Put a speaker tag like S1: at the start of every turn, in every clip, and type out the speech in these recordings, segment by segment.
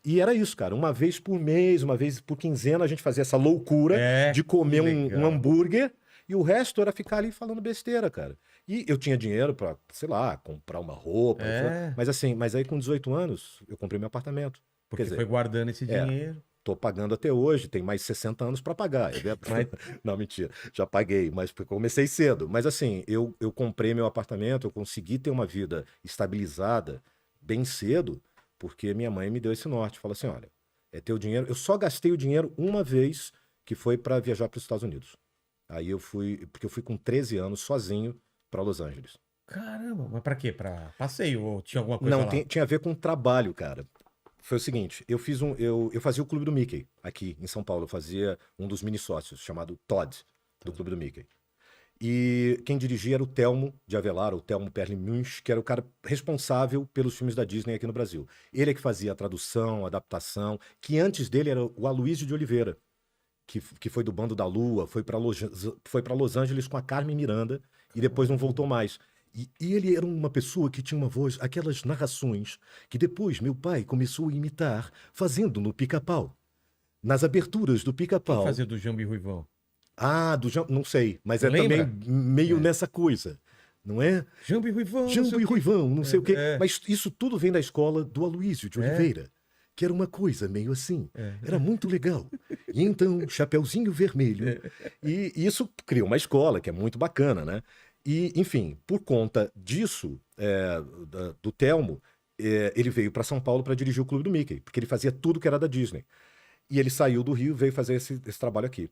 S1: E era isso, cara. Uma vez por mês, uma vez por quinzena, a gente fazia essa loucura de comer um hambúrguer e o resto era ficar ali falando besteira, cara. E eu tinha dinheiro pra, sei lá, comprar uma roupa. Mas assim, mas aí com 18 anos, eu comprei meu apartamento.
S2: Porque
S1: Quer dizer,
S2: foi guardando esse dinheiro.
S1: tô pagando até hoje, tem mais 60 anos para pagar.
S2: Mas-
S1: Não, mentira, já paguei, mas porque eu comecei cedo. Mas assim, eu comprei meu apartamento, eu consegui ter uma vida estabilizada bem cedo, porque minha mãe me deu esse norte. Falou assim: olha, é teu dinheiro. Eu só gastei o dinheiro uma vez, que foi para viajar para os Estados Unidos. Aí eu fui, porque eu fui com 13 anos sozinho para Los Angeles.
S2: Caramba, mas pra quê? Pra passeio? Ou tinha alguma coisa
S1: Não,
S2: lá?
S1: tinha a ver com trabalho, cara. Foi o seguinte, eu fazia o Clube do Mickey aqui em São Paulo. Eu fazia um dos mini sócios, chamado Todd, do Clube do Mickey. E quem dirigia era o Telmo de Avelar, o Telmo Perlmuth, que era o cara responsável pelos filmes da Disney aqui no Brasil. Ele é que fazia a tradução, a adaptação, que antes dele era o Aloysio de Oliveira, que foi do Bando da Lua, foi para Los Angeles com a Carmen Miranda e depois não voltou mais. E ele era uma pessoa que tinha uma voz, aquelas narrações que depois meu pai começou a imitar, fazendo no Pica-Pau. Nas aberturas do
S2: Quem
S1: Pica-Pau.
S2: fazia do Jambi Ruivão?
S1: Ah, não sei, mas
S2: Não
S1: é também
S2: lembra?
S1: meio nessa coisa, não é?
S2: Jambi Ruivão, não sei
S1: Jambo
S2: o
S1: e
S2: quê.
S1: Ruivão, não sei o quê.
S2: É,
S1: Mas isso tudo vem da escola do Aloysio de
S2: é,
S1: Oliveira, que era uma coisa meio assim.
S2: é.
S1: Era muito legal. E então, Chapeuzinho Vermelho. E isso criou uma escola, que é muito bacana, né? E, enfim, por conta disso, do Telmo, ele veio para São Paulo para dirigir o Clube do Mickey, porque ele fazia tudo que era da Disney. E ele saiu do Rio e veio fazer esse trabalho aqui.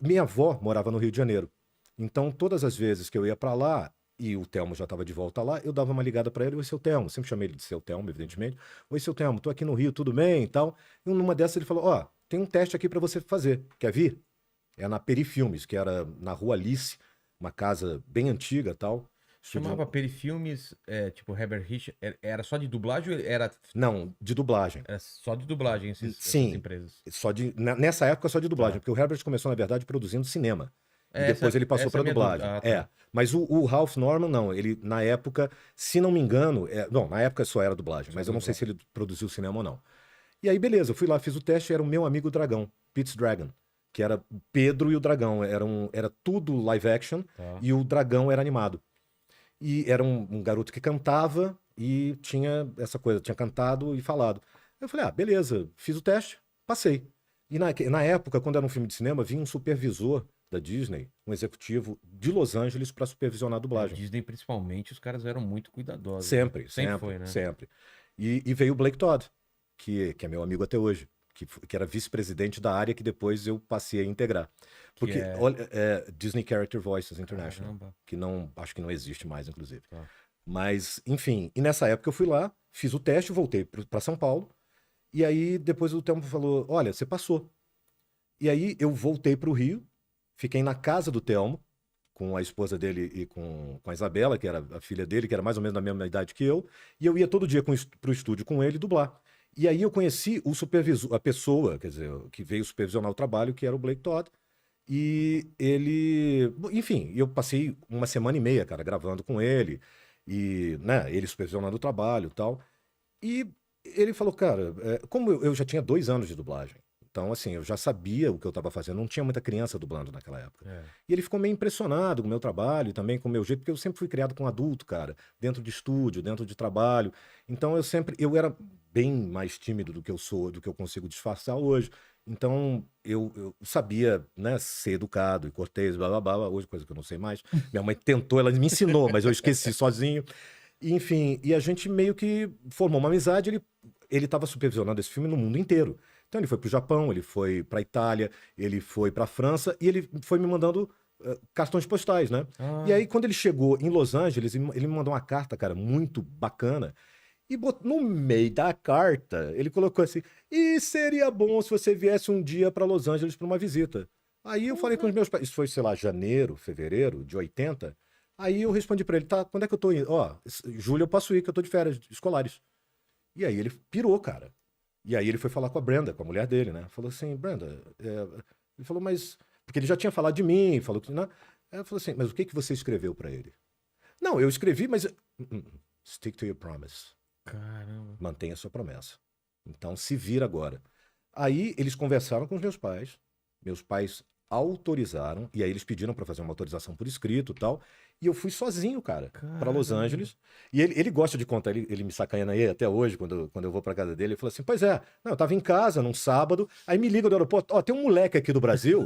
S1: Minha avó morava no Rio de Janeiro. Então, todas as vezes que eu ia para lá, e o Telmo já estava de volta lá, eu dava uma ligada para ele: oi, seu Telmo. Sempre chamei ele de seu Telmo, evidentemente. Oi, seu Telmo, tô aqui no Rio, tudo bem e tal. E numa dessas ele falou: ó, tem um teste aqui para você fazer. Quer vir? É na Perifilmes, que era na Rua Alice, uma casa bem antiga e tal.
S2: Chamava Perifilmes, tipo Herbert Richards. Era só de dublagem ou
S1: Não, de dublagem.
S2: era só de dublagem essas
S1: Sim,
S2: empresas?
S1: nessa época só de dublagem,
S2: Tá.
S1: porque o Herbert começou, na verdade, produzindo cinema. E depois
S2: Essa,
S1: ele passou
S2: essa é
S1: para
S2: a minha dúvida.
S1: dublagem.
S2: Ah, tá.
S1: Mas o Ralph Norman, não. Ele, na época, se não me engano. Bom, na época só era dublagem,
S2: Só
S1: mas eu não sei se
S2: dublagem.
S1: ele produziu cinema ou não. E aí, beleza, eu fui lá, fiz o teste, era o meu amigo Dragão, Pete's Dragon, que era o Pedro e o Dragão. Era tudo live action
S2: Tá.
S1: e o Dragão era animado. E era um garoto que cantava e tinha essa coisa, tinha cantado e falado. Eu falei: ah, beleza, fiz o teste, passei. E na época, quando era um filme de cinema, vinha um supervisor da Disney, um executivo de Los Angeles, para supervisionar a
S2: A
S1: dublagem.
S2: Disney, principalmente, os caras eram muito cuidadosos, né?
S1: Sempre,
S2: Sempre
S1: sempre,
S2: foi, né?
S1: sempre. E veio o Blake Todd, que é meu amigo até hoje, que era vice-presidente da área que depois eu passei a integrar.
S2: Que
S1: Porque,
S2: é.
S1: olha, Disney Character Voices International,
S2: Caramba.
S1: que não, acho que não existe mais, inclusive.
S2: Tá.
S1: Mas, enfim, e nessa época eu fui lá, fiz o teste, voltei para São Paulo, e aí depois o Telmo falou: olha, você passou. E aí eu voltei para o Rio, fiquei na casa do Telmo, com a esposa dele e com a Isabela, que era a filha dele, que era mais ou menos da mesma idade que eu, e eu ia todo dia pro estúdio com ele dublar. E aí eu conheci o supervisor, a pessoa, quer dizer, que veio supervisionar o trabalho, que era o Blake Todd. E ele, enfim, eu passei uma semana e meia, cara, gravando com ele, e, né, ele supervisionando o trabalho e tal. E ele falou: cara, como eu já tinha 2 anos de dublagem, então, assim, eu já sabia o que eu estava fazendo, não tinha muita criança dublando naquela época.
S2: É.
S1: E ele ficou meio impressionado com o meu trabalho e também com o meu jeito, porque eu sempre fui criado com adulto, cara, dentro de estúdio, dentro de trabalho. Então, eu era bem mais tímido do que eu sou, do que eu consigo disfarçar hoje. Então, eu sabia, né, ser educado e cortês, blá, blá, blá, hoje, coisa que eu não sei mais. Minha mãe tentou, ela me ensinou, mas eu esqueci sozinho. E, enfim, e a gente meio que formou uma amizade. Ele estava supervisionando esse filme no mundo inteiro. Então ele foi para o Japão, ele foi para a Itália, ele foi para a França e ele foi me mandando cartões postais, né? E
S2: Ah,
S1: aí quando ele chegou em Los Angeles, ele me mandou uma carta, cara, muito bacana. E no meio da carta, ele colocou assim: e seria bom se você viesse um dia para Los Angeles para uma visita. Aí eu falei com os
S2: porra.
S1: meus pais, isso foi, sei lá, janeiro, fevereiro de 80. Aí eu respondi para ele: tá, quando é que eu tô indo? Ó, julho eu posso ir, que eu tô de férias escolares. E aí ele pirou, cara. E aí ele foi falar com a Brenda, com a mulher dele, né? Falou assim: Brenda, ele falou: mas. Porque ele já tinha falado de mim, falou que. Né? Ela falou assim: mas o que que você escreveu para ele? Não, eu escrevi, mas. Stick to your promise.
S2: Caramba.
S1: Mantenha a sua promessa. Então se vira agora. Aí eles conversaram com os meus pais autorizaram, e aí eles pediram para fazer uma autorização por escrito e tal, e eu fui sozinho, cara, para Los
S2: Caramba.
S1: Angeles. E ele gosta de contar, ele me sacaneia aí até hoje, quando eu vou para casa dele, ele falou assim: pois é, não, eu tava em casa num sábado, aí me liga do aeroporto: ó, tem um moleque aqui do Brasil,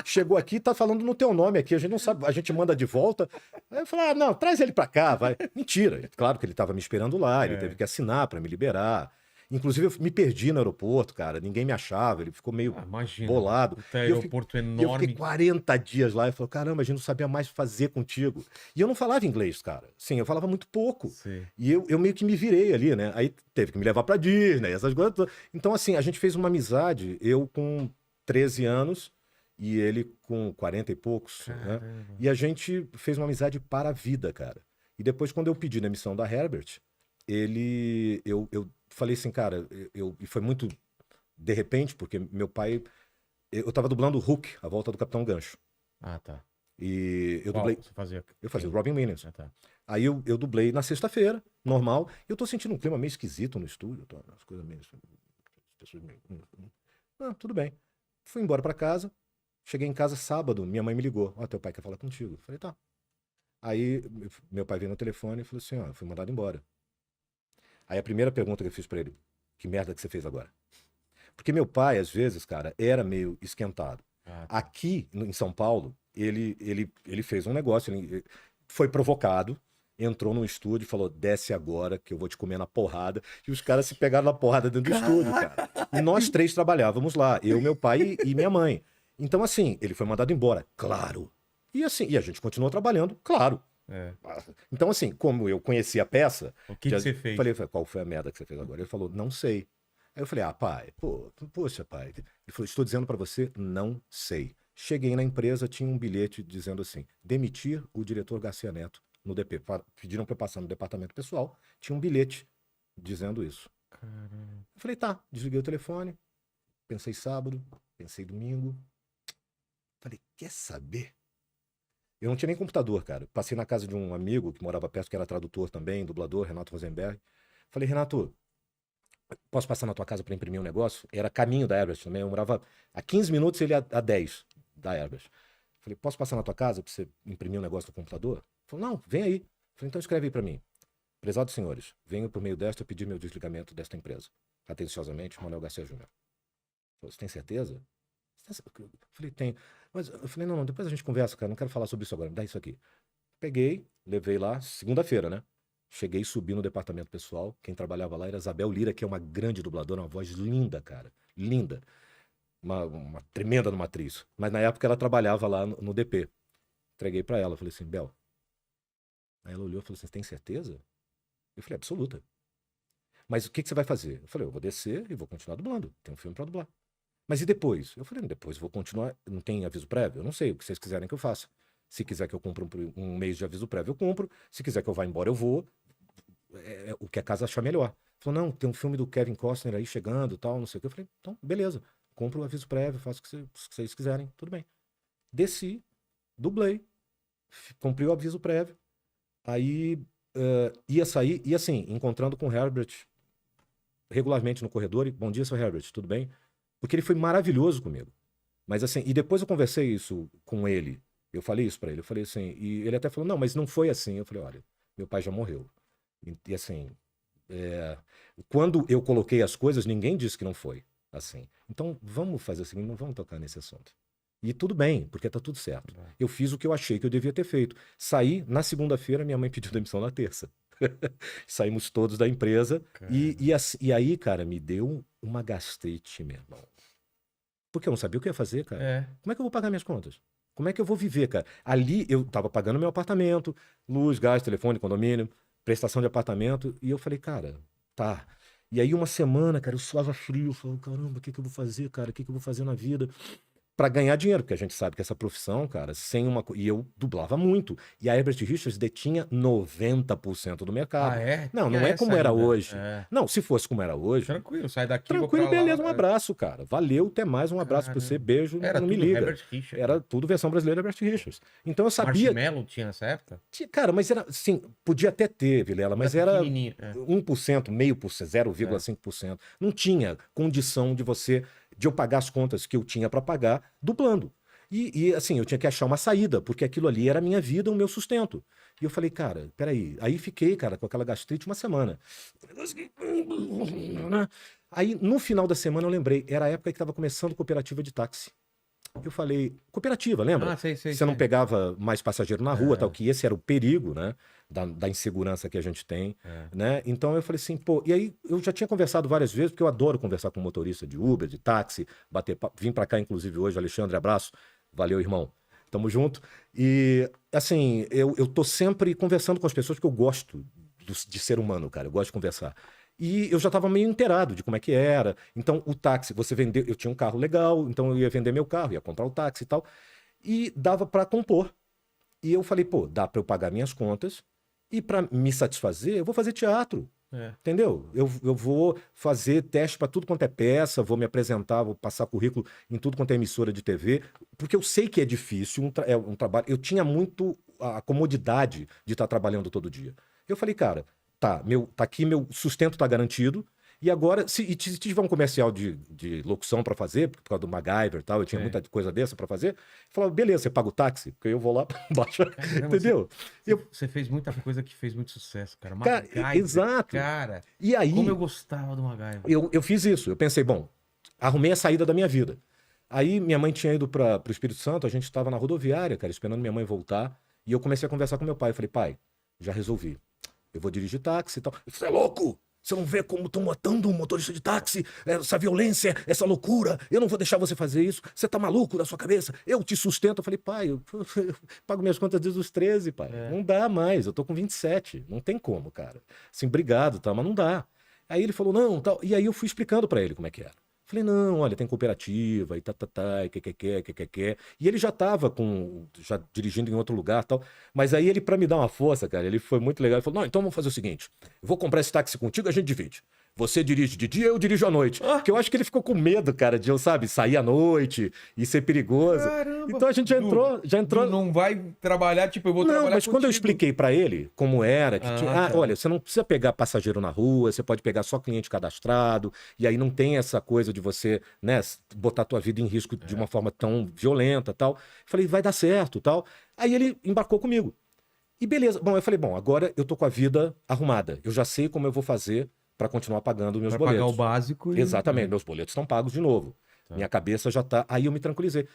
S1: chegou aqui e tá falando no teu nome aqui, a gente não sabe, a gente manda de volta. Aí eu falei: ah, não, traz ele para cá, vai. Mentira, claro que ele tava me esperando lá, ele teve que assinar para me liberar. Inclusive, eu me perdi no aeroporto, cara. Ninguém me achava, ele ficou meio
S2: Imagina.
S1: bolado.
S2: Puta
S1: E
S2: aeroporto
S1: e eu fiquei
S2: enorme.
S1: 40 dias lá e falei: caramba, a gente não sabia mais o que fazer contigo. E eu não falava inglês, cara. Sim, eu falava muito pouco.
S2: Sim.
S1: E eu meio que me virei ali, né? Aí teve que me levar pra Disney, essas coisas todas. Então, assim, a gente fez uma amizade, eu com 13 anos e ele com 40 e poucos, né?
S2: Caramba.
S1: E a gente fez uma amizade para a vida, cara. E depois, quando eu pedi na missão da Herbert, eu falei assim, cara, e foi muito de repente, porque meu pai, eu tava dublando o Hulk, A Volta do Capitão Gancho.
S2: Ah, tá.
S1: E eu
S2: Qual
S1: dublei,
S2: você fazia?
S1: eu fazia o
S2: Quem?
S1: Robin Williams.
S2: Ah, tá.
S1: Aí eu dublei na sexta-feira, normal, e eu tô sentindo um clima meio esquisito no estúdio, as coisas meio, as pessoas meio, ah, tudo bem. Fui embora pra casa, cheguei em casa sábado, minha mãe me ligou: ó, teu pai quer falar contigo. Eu falei: tá. Aí meu pai veio no telefone e falou assim: ó, eu fui mandado embora. Aí a primeira pergunta que eu fiz pra ele: que merda que você fez agora? Porque meu pai, às vezes, cara, era meio esquentado.
S2: Ah, tá.
S1: Aqui em São Paulo, ele fez um negócio, ele foi provocado, entrou no estúdio e falou: desce agora que eu vou te comer na porrada. E os caras se pegaram na porrada dentro do estúdio, cara. E nós três trabalhávamos lá, eu, meu pai e minha mãe. Então, assim, ele foi mandado embora, claro. E assim, e a gente continuou trabalhando, claro.
S2: É.
S1: Então, assim, como eu conhecia a peça,
S2: O que você fez?
S1: falei: qual foi a merda que você fez agora? Ele falou: não sei. Aí eu falei: ah, pai, poxa, pai. Ele falou: estou dizendo para você, não sei. Cheguei na empresa, tinha um bilhete dizendo assim: demitir o diretor Garcia Neto no DP. Pediram para eu passar no departamento pessoal, tinha um bilhete dizendo isso.
S2: Caramba.
S1: Eu falei: tá, desliguei o telefone, pensei sábado, pensei domingo. Falei: quer saber? Eu não tinha nem computador, cara. Passei na casa de um amigo que morava perto, que era tradutor também, dublador, Renato Rosenberg. Falei: Renato, posso passar na tua casa para imprimir um negócio? Era caminho da Herbert também. Eu morava a 15 minutos, ele a 10 da Herbert. Falei: posso passar na tua casa para você imprimir um negócio no computador? Ele falou: não, vem aí. Falei: então escreve aí para mim. Prezados senhores, venho por meio desta pedir meu desligamento desta empresa. Atenciosamente, Manuel Garcia Júnior. Falei: você tem certeza? Eu falei: tenho. Mas eu falei: não, depois a gente conversa, cara. Não quero falar sobre isso agora. Me dá isso aqui. Peguei, levei lá, segunda-feira, né? Cheguei, subi no departamento pessoal. Quem trabalhava lá era a Isabel Lira, que é uma grande dubladora, uma voz linda, cara. Linda. Uma tremenda numa atriz. Mas na época ela trabalhava lá no DP. Entreguei pra ela. Falei assim: Bel. Aí ela olhou e falou assim: você tem certeza? Eu falei: absoluta. Mas o que você vai fazer? Eu falei: eu vou descer e vou continuar dublando. Tem um filme pra dublar. Mas e depois? Eu falei: depois eu vou continuar. Não tem aviso prévio? Eu não sei o que vocês quiserem que eu faça. Se quiser que eu cumpra um mês de aviso prévio, eu cumpro. Se quiser que eu vá embora, eu vou. É o que a casa achar melhor. Falou: não, tem um filme do Kevin Costner aí chegando e tal, não sei o que. Eu falei: então, beleza. Compro o aviso prévio, faço o que vocês quiserem. Tudo bem. Desci, dublei, cumpri o aviso prévio. Aí ia sair, e assim, encontrando com o Herbert regularmente no corredor. E: bom dia, seu Herbert, tudo bem? Porque ele foi maravilhoso comigo. Mas assim, e depois eu conversei isso com ele. Eu falei isso pra ele. Eu falei assim, e ele até falou: não, mas não foi assim. Eu falei: olha, meu pai já morreu. E assim, quando eu coloquei as coisas, ninguém disse que não foi assim. Então vamos fazer o seguinte: não vamos tocar nesse assunto. E tudo bem, porque tá tudo certo. Eu fiz o que eu achei que eu devia ter feito. Saí na segunda-feira, minha mãe pediu demissão na terça. Saímos todos da empresa. E aí, cara, me deu uma gastrite, meu irmão. Porque eu não sabia o que ia fazer, cara.
S2: É.
S1: Como é que eu vou pagar minhas contas? Como é que eu vou viver, cara? Ali eu tava pagando meu apartamento, luz, gás, telefone, condomínio, prestação de apartamento. E eu falei: cara, tá. E aí uma semana, cara, eu suava frio. Eu falei: caramba, o que que eu vou fazer, cara? O que que eu vou fazer na vida? pra ganhar dinheiro, porque a gente sabe que essa profissão, cara, sem uma. E eu dublava muito. E a Herbert Richards detinha 90% do mercado.
S2: Ah, é?
S1: Não,
S2: Tinha
S1: não é
S2: essa
S1: como era
S2: ainda.
S1: hoje.
S2: É.
S1: Não, se fosse como era hoje,
S2: Tranquilo, sai daqui, vou
S1: tranquilo,
S2: pra lá.
S1: beleza, um abraço, cara. Valeu, até mais, um abraço pra você,
S2: Caramba.
S1: beijo,
S2: Era
S1: não me
S2: tudo
S1: liga.
S2: Herbert Richards.
S1: Era tudo versão brasileira Herbert Richards. Então eu sabia.
S2: Marshmallow tinha nessa época?
S1: Cara, mas era, sim, podia até ter, Vilela, mas era
S2: pequenininho. É.
S1: 1%, meio por cento, 0,5%. Não tinha condição de eu pagar as contas que eu tinha para pagar dublando. Assim, eu tinha que achar uma saída, porque aquilo ali era a minha vida, o meu sustento. E eu falei, cara, peraí. Aí fiquei, cara, com aquela gastrite uma semana. Aí, no final da semana, eu lembrei, era a época que estava começando cooperativa de táxi. Eu falei, cooperativa, lembra?
S2: Ah, sei.
S1: Você não pegava mais passageiro na rua, tal, que esse era o perigo, né? Da insegurança que a gente tem, né? Então eu falei assim, pô, e aí eu já tinha conversado várias vezes, porque eu adoro conversar com motorista de Uber, de táxi, bater papo. Vim pra cá, inclusive, hoje, Alexandre, abraço. Valeu, irmão. Tamo junto. E, assim, eu tô sempre conversando com as pessoas, porque eu gosto de ser humano, cara. Eu gosto de conversar. E eu já estava meio inteirado de como é que era. Então, o táxi, você vendeu. Eu tinha um carro legal, então eu ia vender meu carro, ia comprar o táxi e tal. E dava para compor. E eu falei, pô, dá para eu pagar minhas contas. E para me satisfazer, eu vou fazer teatro. Entendeu? Eu vou fazer teste para tudo quanto é peça, vou me apresentar, vou passar currículo em tudo quanto é emissora de TV, porque eu sei que é difícil, é um trabalho. Eu tinha muito a comodidade de estar trabalhando todo dia. Eu falei, cara, tá aqui, meu sustento tá garantido. E agora, se tiver um comercial de locução para fazer, por causa do MacGyver e tal, eu tinha muita coisa dessa para fazer, eu falava, beleza, você paga o táxi? Porque eu vou lá, baixo, entendeu?
S2: Você fez muita coisa que fez muito sucesso, cara.
S1: Cara,
S2: MacGyver,
S1: exato.
S2: Cara,
S1: e aí,
S2: como eu gostava do MacGyver.
S1: Eu fiz isso, eu pensei, bom, arrumei a saída da minha vida. Aí minha mãe tinha ido para o Espírito Santo, a gente estava na rodoviária, cara, esperando minha mãe voltar, e eu comecei a conversar com meu pai. Eu falei, pai, já resolvi. Eu vou dirigir táxi e tal. Você é louco? Você não vê como estão matando um motorista de táxi? Essa violência, essa loucura. Eu não vou deixar você fazer isso. Você tá maluco da sua cabeça? Eu te sustento. Eu falei, pai, eu pago minhas contas desde os 13, pai. Não dá mais. Eu tô com 27. Não tem como, cara. Assim, obrigado, tá, mas não dá. Aí ele falou, não, tal. E aí eu fui explicando pra ele como é que era. Falei, não, olha, tem cooperativa e e que. E ele já tava já dirigindo em outro lugar e tal. Mas aí ele, pra me dar uma força, cara, ele foi muito legal. Ele falou, não, então vamos fazer o seguinte, eu vou comprar esse táxi contigo, a gente divide. Você dirige de dia, eu dirijo à noite. Porque eu acho que ele ficou com medo, cara, de eu, sabe, sair à noite e ser perigoso.
S2: Caramba,
S1: então a gente já entrou.
S2: Não vai trabalhar, tipo, eu vou trabalhar
S1: Mas quando eu expliquei pra ele como era, que
S2: tá.
S1: olha, você não precisa pegar passageiro na rua, você pode pegar só cliente cadastrado, e aí não tem essa coisa de você, né, botar a tua vida em risco de uma forma tão violenta, tal. Eu falei, vai dar certo, tal. Aí ele embarcou comigo. E beleza. Bom, eu falei, bom, agora eu tô com a vida arrumada. Eu já sei como eu vou fazer para continuar pagando meus boletos.
S2: Pagar o básico.
S1: Exatamente, meus boletos estão pagos de novo. Minha cabeça já tá. Aí eu me tranquilizei.